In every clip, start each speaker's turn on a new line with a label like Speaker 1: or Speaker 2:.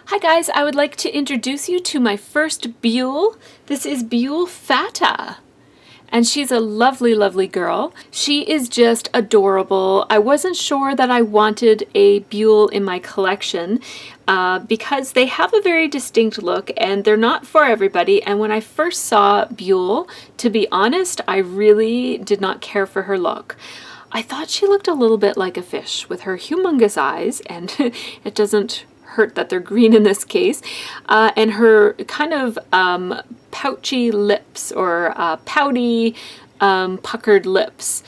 Speaker 1: Hi guys, I would like to introduce you to my first Byul. This is Byul Fata. And she's a lovely, lovely girl. She is just adorable. I wasn't sure that I wanted a Byul in my collection because they have a very distinct look and they're not for everybody. And when I first saw Byul, to be honest, I really did not care for her look. I thought she looked a little bit like a fish with her humongous eyes, and it doesn't hurt that they're green in this case, and her kind of pouchy lips or pouty, puckered lips.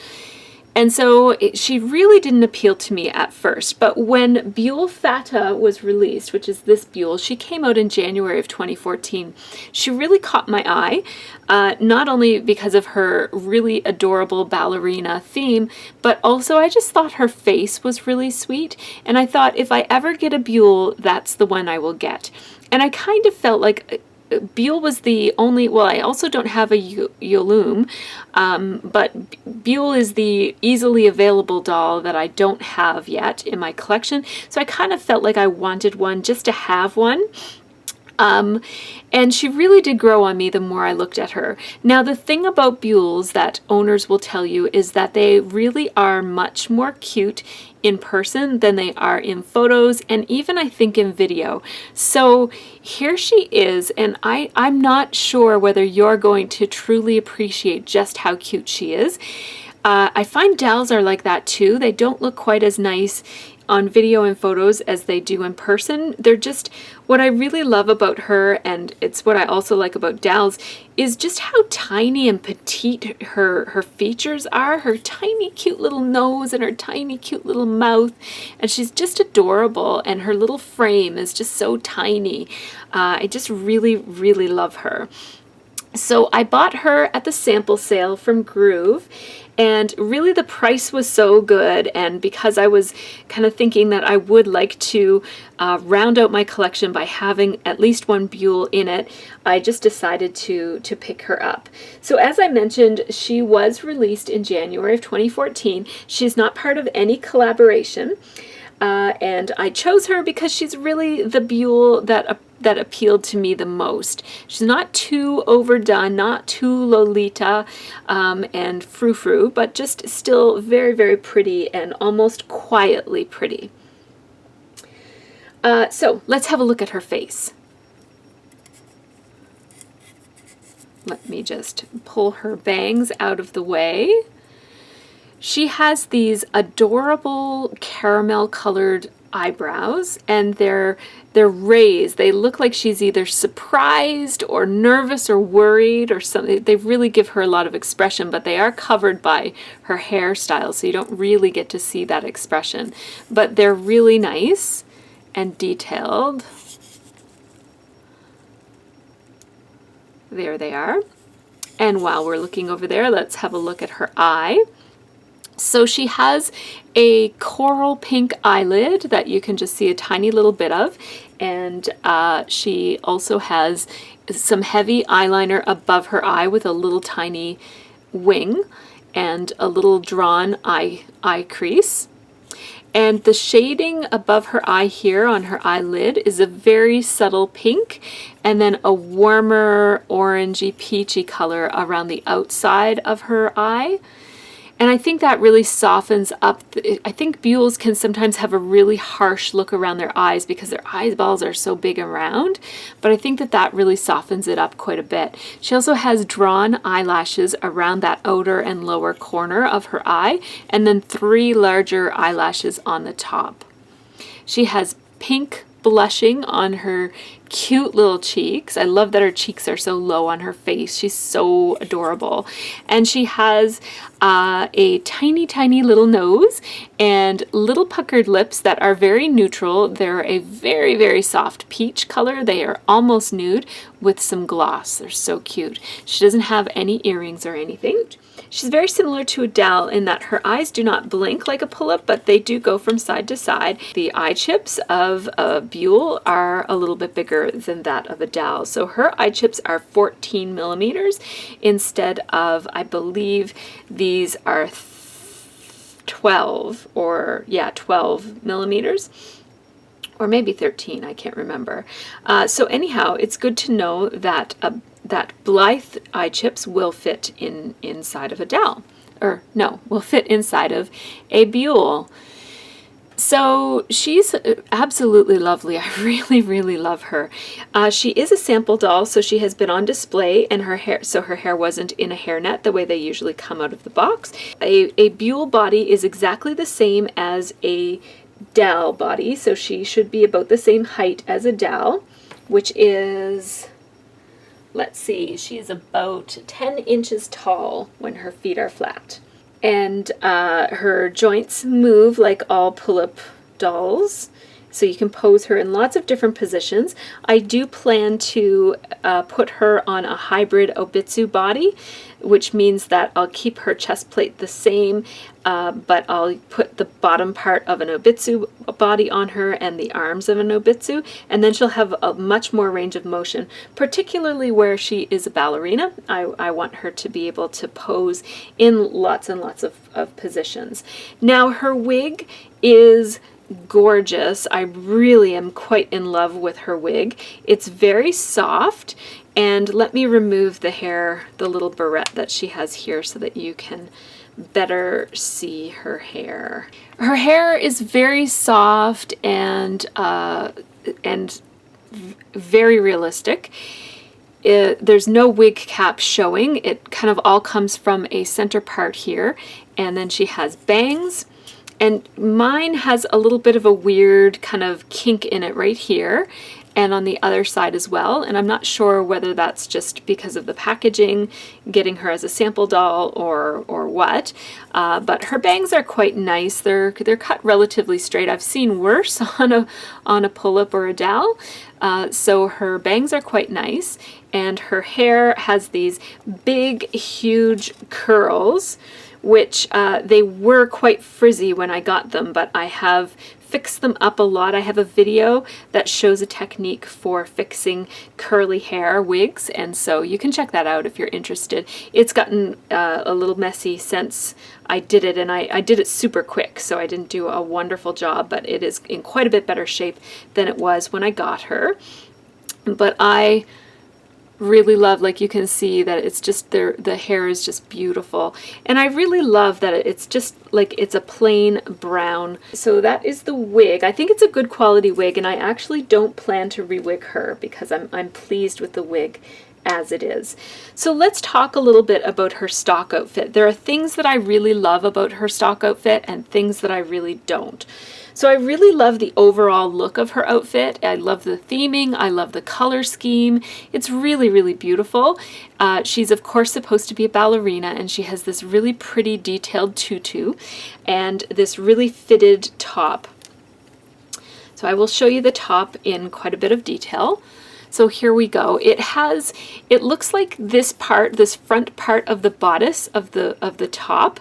Speaker 1: And so she really didn't appeal to me at first. But when Byul Fata was released, which is this Byul, she came out in January of 2014. She really caught my eye, not only because of her really adorable ballerina theme, but also I just thought her face was really sweet. And I thought if I ever get a Byul, that's the one I will get. And I kind of felt like Byul was the only, well, I also don't have a Yolum, but Byul is the easily available doll that I don't have yet in my collection. So I kind of felt like I wanted one just to have one. And she really did grow on me the more I looked at her. Now, the thing about Byuls that owners will tell you is that they really are much more cute in person than they are in photos and even I think in video. So here she is, and I'm not sure whether you're going to truly appreciate just how cute she is. I find dolls are like that too. They don't look quite as nice on video and photos as they do in person. They're just, what I really love about her, and it's what I also like about dolls, is just how tiny and petite her features are. Her tiny cute little nose and her tiny cute little mouth, and she's just adorable, and her little frame is just so tiny. I just really, really love her. So I bought her at the sample sale from Groove, and really the price was so good, and because I was kind of thinking that I would like to round out my collection by having at least one Byul in it, I just decided to pick her up. So as I mentioned, she was released in January of 2014. She's not part of any collaboration. And I chose her because she's really the Byul that appealed to me the most. She's not too overdone, not too Lolita and frou-frou, but just still very, very pretty and almost quietly pretty. So let's have a look at her face. Let me just pull her bangs out of the way. She has these adorable caramel colored eyebrows, and they're raised. They look like she's either surprised or nervous or worried or something. They really give her a lot of expression, but they are covered by her hairstyle, so you don't really get to see that expression. But they're really nice and detailed. There they are. And while we're looking over there, let's have a look at her eye. So she has a coral pink eyelid that you can just see a tiny little bit of, and she also has some heavy eyeliner above her eye with a little tiny wing and a little drawn eye crease. And the shading above her eye here on her eyelid is a very subtle pink, and then a warmer orangey peachy color around the outside of her eye. And I think that really softens up. I think Byuls can sometimes have a really harsh look around their eyes because their eyeballs are so big and round, but I think that really softens it up quite a bit. She also has drawn eyelashes around that outer and lower corner of her eye, and then 3 larger eyelashes on the top. She has pink blushing on her cute little cheeks. I love that her cheeks are so low on her face. She's so adorable. And she has a tiny, tiny little nose and little puckered lips that are very neutral. They're a very, very soft peach color. They are almost nude with some gloss. They're so cute. She doesn't have any earrings or anything. She's very similar to Adele in that her eyes do not blink like a pull-up, but they do go from side to side. The eye chips of Byul are a little bit bigger than that of Adele. So her eye chips are 14 millimeters instead of, I believe, these are 12 millimeters. or maybe 13, I can't remember. So anyhow, it's good to know that that Blythe eye chips will fit inside of a dowel, or no, will fit inside of a Byul. So she's absolutely lovely. I really, really love her. She is a sample doll, so she has been on display, and her hair wasn't in a hairnet the way they usually come out of the box. A Byul body is exactly the same as a dowel body, so she should be about the same height as a dowel, which is, let's see, she is about 10 inches tall when her feet are flat. And her joints move like all pull-up dolls, so you can pose her in lots of different positions. I do plan to put her on a hybrid Obitsu body, which means that I'll keep her chest plate the same, but I'll put the bottom part of an Obitsu body on her and the arms of an Obitsu, and then she'll have a much more range of motion, particularly where she is a ballerina. I want her to be able to pose in lots and lots of positions. Now, her wig is gorgeous. I really am quite in love with her wig. It's very soft, and let me remove the hair, the little barrette that she has here, so that you can better see her hair. Her hair is very soft and very realistic. There's no wig cap showing. It kind of all comes from a center part here, and then she has bangs. And mine has a little bit of a weird kind of kink in it right here and on the other side as well. And I'm not sure whether that's just because of the packaging, getting her as a sample doll, or what. But her bangs are quite nice. They're cut relatively straight. I've seen worse on a pull-up or a dowel. So her bangs are quite nice. And her hair has these big, huge curls, which they were quite frizzy when I got them, but I have fixed them up a lot. I have a video that shows a technique for fixing curly hair wigs, and so you can check that out if you're interested. It's gotten a little messy since I did it, and I did it super quick, so I didn't do a wonderful job, but it is in quite a bit better shape than it was when I got her. But I really love, like you can see that it's just the hair is just beautiful, and I really love that it's just like it's a plain brown. So that is the wig. I think it's a good quality wig, and I actually don't plan to re-wig her because I'm pleased with the wig as it is. So let's talk a little bit about her stock outfit. There are things that I really love about her stock outfit and things that I really don't. So I really love the overall look of her outfit. I love the theming. I love the color scheme. It's really, really beautiful. She's of course supposed to be a ballerina, and she has this really pretty detailed tutu and this really fitted top. So I will show you the top in quite a bit of detail. So here we go. It looks like this front part of the bodice of the top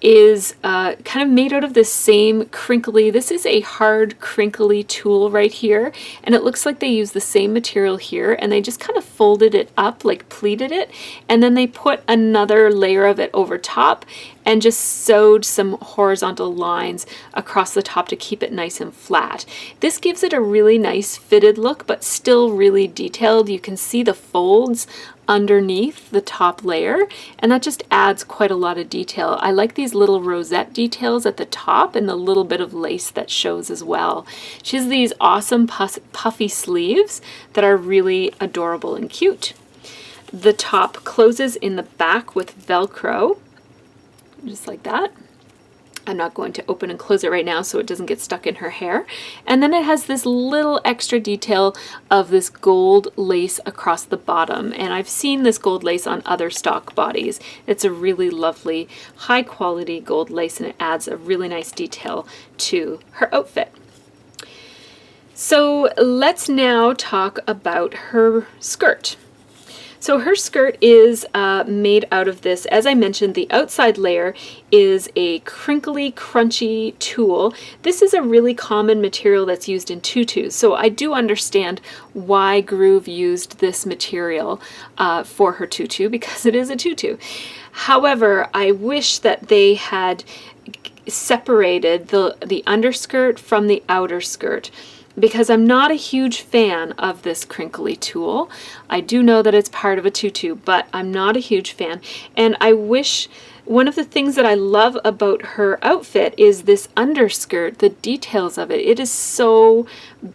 Speaker 1: is kind of made out of the same crinkly, this is a hard crinkly tulle right here, and it looks like they use the same material here, and they just kind of folded it up, like pleated it, and then they put another layer of it over top and just sewed some horizontal lines across the top to keep it nice and flat. This gives it a really nice fitted look, but still really detailed. You can see the folds underneath the top layer, and that just adds quite a lot of detail. I like these little rosette details at the top and the little bit of lace that shows as well. She has these awesome puffy sleeves that are really adorable and cute. The top closes in the back with Velcro, just like that. I'm not going to open and close it right now so it doesn't get stuck in her hair. And then it has this little extra detail of this gold lace across the bottom. And I've seen this gold lace on other stock bodies. It's a really lovely, high quality gold lace, and it adds a really nice detail to her outfit. So let's now talk about her skirt. So her skirt is made out of this, as I mentioned, the outside layer is a crinkly, crunchy tulle. This is a really common material that's used in tutus, so I do understand why Groove used this material for her tutu, because it is a tutu. However, I wish that they had separated the underskirt from the outer skirt. because I'm not a huge fan of this crinkly tulle. I do know that it's part of a tutu, but I'm not a huge fan. And I wish, one of the things that I love about her outfit is this underskirt, the details of it. It is so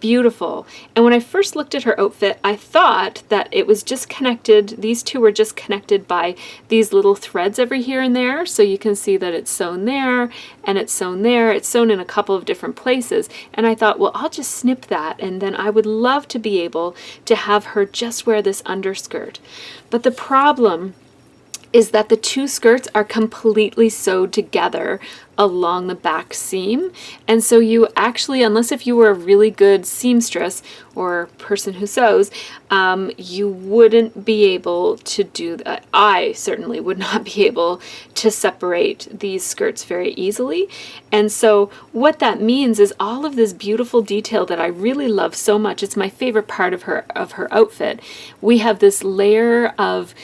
Speaker 1: beautiful. And when I first looked at her outfit, I thought that it was just connected, these two were just connected by these little threads every here and there. So you can see that it's sewn there and it's sewn there. It's sewn in a couple of different places. And I thought, well, I'll just snip that, and then I would love to be able to have her just wear this underskirt. But the problem is that the two skirts are completely sewed together along the back seam. And so you actually, unless if you were a really good seamstress or person who sews, you wouldn't be able to do that. I certainly would not be able to separate these skirts very easily. And so what that means is all of this beautiful detail that I really love so much, it's my favorite part of her outfit. We have this layer of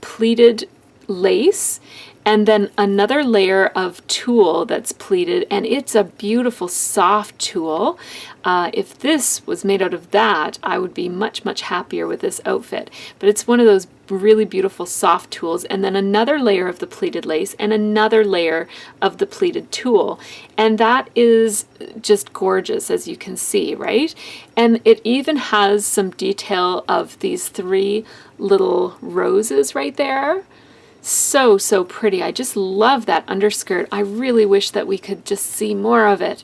Speaker 1: pleated lace, and then another layer of tulle that's pleated, and it's a beautiful soft tulle. If this was made out of that, I would be much, much happier with this outfit. But it's one of those really beautiful soft tulles, and then another layer of the pleated lace and another layer of the pleated tulle. And that is just gorgeous, as you can see, right? And it even has some detail of these three little roses right there. So, so pretty. I just love that underskirt. I really wish that we could just see more of it.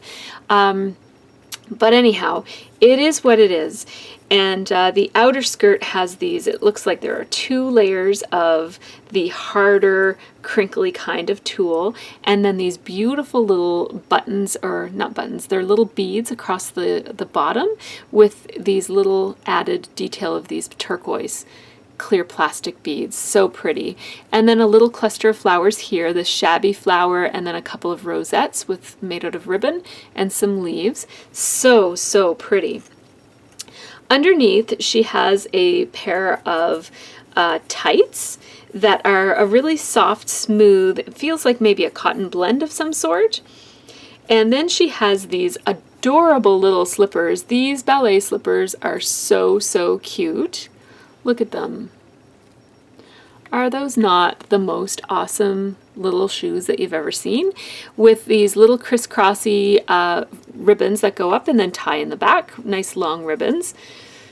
Speaker 1: But anyhow, it is what it is. And the outer skirt has these, it looks like there are two layers of the harder, crinkly kind of tulle, and then these beautiful little buttons, or not buttons, they're little beads across the bottom with these little added detail of these turquoise clear plastic beads. So pretty. And then a little cluster of flowers here, this shabby flower, and then a couple of rosettes made out of ribbon and some leaves. So, so pretty. Underneath, she has a pair of tights that are a really soft, smooth, it feels like maybe a cotton blend of some sort. And then she has these adorable little slippers. These ballet slippers are so, so cute. Look at them. Are those not the most awesome little shoes that you've ever seen? With these little crisscrossy ribbons that go up and then tie in the back. Nice long ribbons.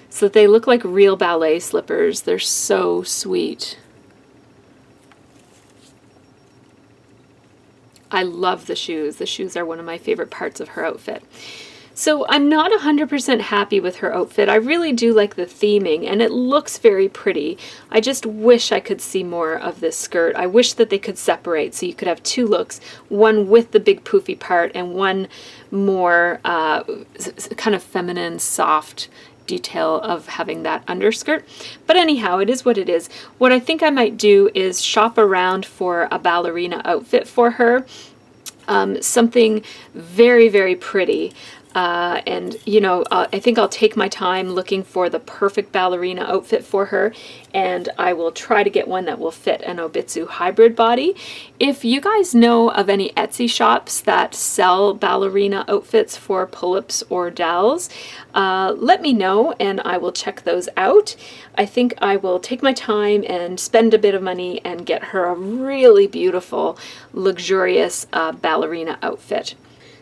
Speaker 1: So that they look like real ballet slippers. They're so sweet. I love the shoes. The shoes are one of my favorite parts of her outfit. So I'm not 100% happy with her outfit. I really do like the theming, and it looks very pretty. I just wish I could see more of this skirt. I wish that they could separate so you could have two looks, one with the big poofy part and one more kind of feminine, soft detail of having that underskirt. But anyhow, it is what it is. What I think I might do is shop around for a ballerina outfit for her. Something very, very pretty. And you know, I think I'll take my time looking for the perfect ballerina outfit for her, and I will try to get one that will fit an Obitsu hybrid body. If you guys know of any Etsy shops that sell ballerina outfits for pull-ups or dowels, let me know and I will check those out. I think I will take my time and spend a bit of money and get her a really beautiful, luxurious ballerina outfit.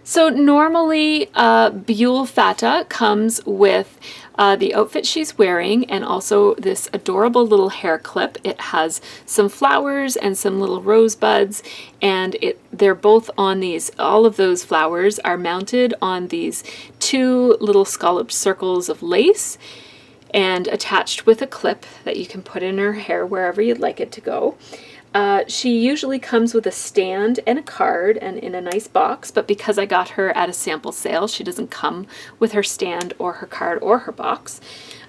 Speaker 1: So normally Byul Fata comes with the outfit she's wearing and also this adorable little hair clip. It has some flowers and some little rosebuds, and they're both on these, all of those flowers are mounted on these two little scalloped circles of lace and attached with a clip that you can put in her hair wherever you'd like it to go. She usually comes with a stand and a card and in a nice box, but because I got her at a sample sale, she doesn't come with her stand or her card or her box.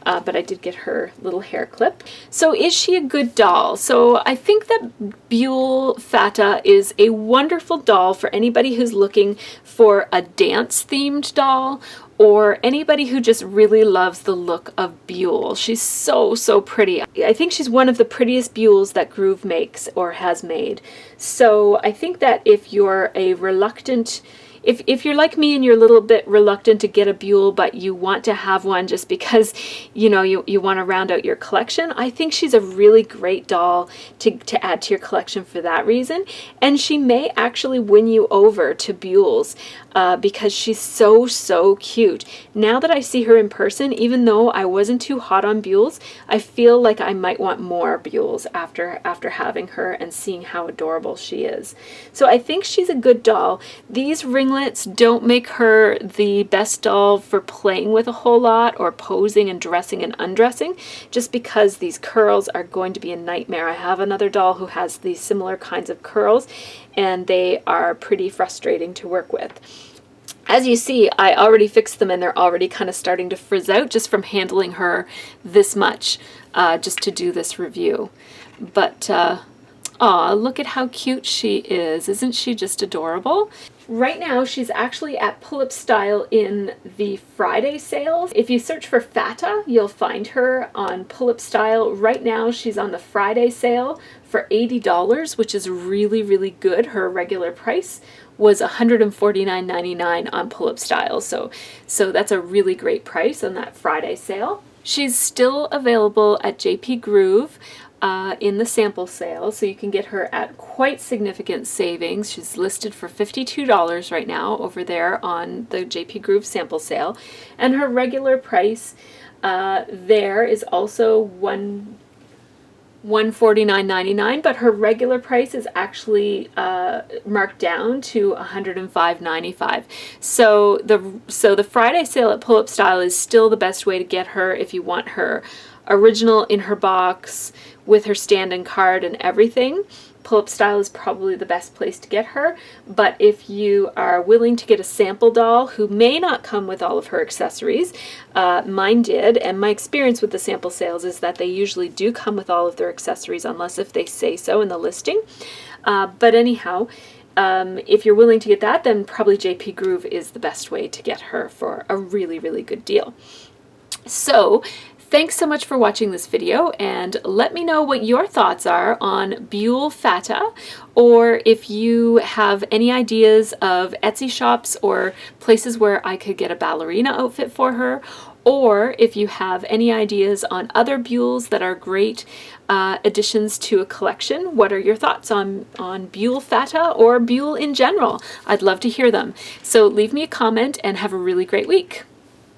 Speaker 1: But I did get her little hair clip. So is she a good doll? So I think that Byul Fata is a wonderful doll for anybody who's looking for a dance-themed doll, or anybody who just really loves the look of Byul. She's so, so pretty. I think she's one of the prettiest Byuls that Groove makes or has made. So I think that if you're a reluctant if you're like me and you're a little bit reluctant to get a Byul, but you want to have one just because, you know, you want to round out your collection, I think she's a really great doll to add to your collection for that reason. And she may actually win you over to Byuls because she's so cute. Now that I see her in person, even though I wasn't too hot on Byuls, I feel like I might want more Byuls after having her and seeing how adorable she is. So I think she's a good doll. These ringlets don't make her the best doll for playing with a whole lot or posing and dressing and undressing, just because these curls are going to be a nightmare. I have another doll who has these similar kinds of curls, and they are pretty frustrating to work with. As you see, I already fixed them and they're already kind of starting to frizz out just from handling her this much, just to do this review. But, aw, look at how cute she is. Isn't she just adorable? Right now, she's actually at Pull-Up Style in the Friday sales. If you search for Fata, you'll find her on Pull-Up Style. Right now, she's on the Friday sale for $80, which is really good. Her regular price was $149.99 on Pull-Up Style, so that's a really great price on that Friday sale. She's still available at JP Groove in the sample sale, so you can get her at quite significant savings. She's listed for $52 right now over there on the JP Groove sample sale, and her regular price there is also $149.99, but her regular price is actually marked down to $105.95. So the Friday sale at Pull-Up Style is still the best way to get her if you want her original in her box with her stand and card and everything. Pull-Up Style is probably the best place to get her, but if you are willing to get a sample doll who may not come with all of her accessories, mine did, and my experience with the sample sales is that they usually do come with all of their accessories unless if they say so in the listing. But anyhow, if you're willing to get that, then probably JP Groove is the best way to get her for a really good deal. So thanks so much for watching this video, and let me know what your thoughts are on Byul Fata, or if you have any ideas of Etsy shops or places where I could get a ballerina outfit for her, or if you have any ideas on other Byuls that are great additions to a collection. What are your thoughts on Byul Fata or Byul in general? I'd love to hear them. So leave me a comment and have a really great week.